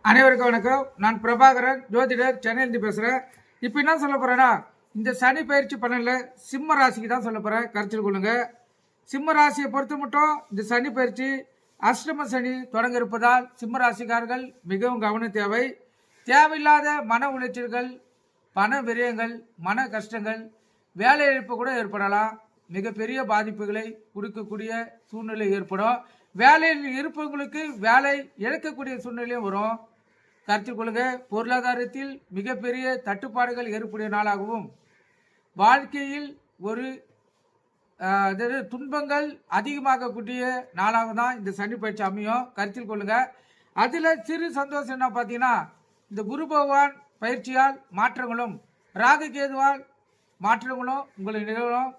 அனைவருக்கும் வணக்கம். நான் பிரபாகரன், ஜோதிடர், சென்னையிலிருந்து பேசுகிறேன். இப்போ என்ன சொல்ல போகிறேன்னா, இந்த சனி பயிற்சி பலனில் சிம்ம ராசிக்கு தான் சொல்ல போகிறேன். கருத்தில் கொள்ளுங்க. சிம்ம ராசியை பொறுத்த மட்டும் இந்த சனி பயிற்சி அஷ்டம சனி தொடங்க இருப்பதால் சிம்ம ராசிக்காரர்கள் மிகவும் கவனம் தேவை. தேவையில்லாத மன உளைச்சல்கள், பண விரயங்கள், மன கஷ்டங்கள், வேலை இழப்பு கூட ஏற்படலாம். மிகப்பெரிய பாதிப்புகளை கொடுக்கக்கூடிய சூழ்நிலை ஏற்படும். வேலையில் இருப்பவங்களுக்கு வேலை இழக்கக்கூடிய சூழ்நிலையும் வரும். கருத்தில் கொள்ளுங்க. பொருளாதாரத்தில் மிகப்பெரிய தட்டுப்பாடுகள் ஏற்படைய நாளாகவும், வாழ்க்கையில் ஒரு துன்பங்கள் அதிகமாகக்கூடிய நாளாக தான் இந்த சனி பயிற்சி அமையும். கருத்தில் கொள்ளுங்க. அதில் சிறு சந்தோஷம் என்ன பார்த்தீங்கன்னா, இந்த குரு பகவான் பயிற்சியால் மாற்றங்களும், ராகு கேதுவால் மாற்றங்களும் உங்களுக்கு நிகழும்.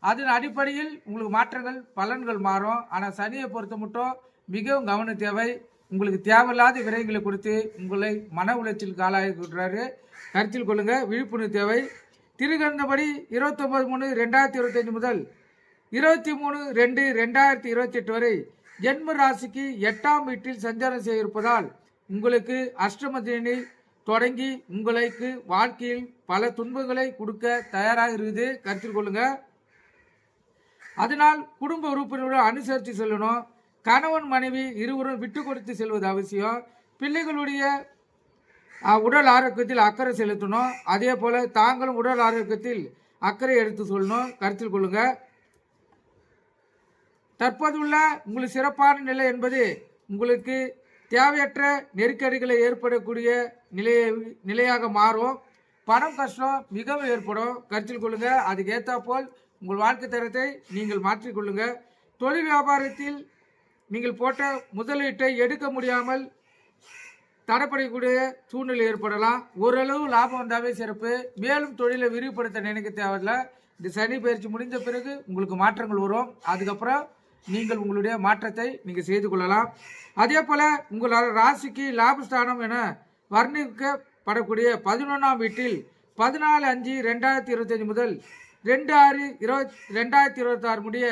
அதன் அடிப்படையில் உங்களுக்கு மாற்றங்கள் பலன்கள் மாறும். ஆனால் சனியை பொறுத்த மட்டும் மிகவும் கவனம் தேவை. உங்களுக்கு தேவையில்லாத விரயங்களை கொடுத்து உங்களை மன உளைச்சலுக்கு ஆளாகிவிடுறாரு. கருத்தில் கொள்ளுங்க. விழிப்புணர்வு தேவை. திருகண்டபடி 29/3/2025 முதல் 23/2/2028 வரை ஜென்ம ராசிக்கு 8ஆம் வீட்டில் சஞ்சாரம் செய்ய இருப்பதால் உங்களுக்கு அஷ்டம சனி தொடங்கி உங்களுக்கு வாழ்க்கையில் பல துன்பங்களை கொடுக்க தயாராக இருக்குது. கருத்தில் கொள்ளுங்க. அதனால் குடும்ப உறுப்பினர்கள் அனுசரித்து செல்லணும். கணவன் மனைவி இருவரும் விட்டு கொடுத்து செல்வது அவசியம். பிள்ளைகளுடைய உடல் ஆரோக்கியத்தில் அக்கறை செலுத்தணும். அதே போல தாங்களும் உடல் ஆரோக்கியத்தில் அக்கறை எடுத்து சொல்லணும். கருத்தில் கொள்ளுங்க. தற்போதுள்ள உங்களுக்கு சிறப்பான நிலை என்பது உங்களுக்கு தேவையற்ற நெருக்கடிகளை ஏற்படக்கூடிய நிலையாக மாறும். பணம் கஷ்டம் மிகவும் ஏற்படும். கருத்தில் கொள்ளுங்க. அதுக்கு ஏற்றாப்போல் உங்கள் வாழ்க்கை தரத்தை நீங்கள் மாற்றிக்கொள்ளுங்க. தொழில் வியாபாரத்தில் நீங்கள் போட்ட முதலீட்டை எடுக்க முடியாமல் தடைப்படக்கூடிய சூழ்நிலை ஏற்படலாம். ஓரளவு லாபம் வந்தாவே சிறப்பு. மேலும் தொழிலை விரிவுபடுத்த நினைக்க தேவையில்லை. இந்த சனி பயிற்சி முடிந்த பிறகு உங்களுக்கு மாற்றங்கள் வரும். அதுக்கப்புறம் நீங்கள் உங்களுடைய மாற்றத்தை நீங்கள் செய்து கொள்ளலாம். அதே போல் உங்கள் ராசிக்கு லாபஸ்தானம் என வர்ணிக்கப்படக்கூடிய 11ஆம் வீட்டில் 14/5/2025 முதல் 2/6/2026 முடிய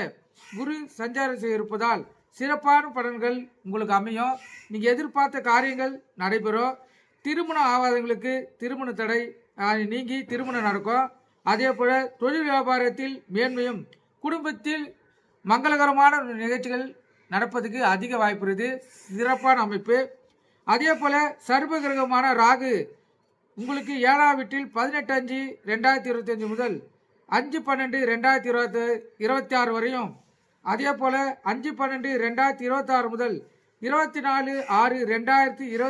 குரு சஞ்சாரம் செய்ய இருப்பதால் சிறப்பான பலன்கள் உங்களுக்கு அமையும். நீங்கள் எதிர்பார்த்த காரியங்கள் நடைபெறும். திருமணம் ஆகாதவங்களுக்கு திருமண தடை நீங்கி திருமணம் நடக்கும். அதே போல் தொழில் வியாபாரத்தில் மேன்மையும், குடும்பத்தில் மங்களகரமான நிகழ்ச்சிகள் நடப்பதுக்கு அதிக வாய்ப்பு இருக்குது. சிறப்பான அமைப்பு. அதே போல் சர்வகிரகமான ராகு உங்களுக்கு 7ஆம் வீட்டில் 18/5/2025 முதல் 5/12/2026 வரையும், அதே போல் 5/12/2026 முதல் 24/6/2026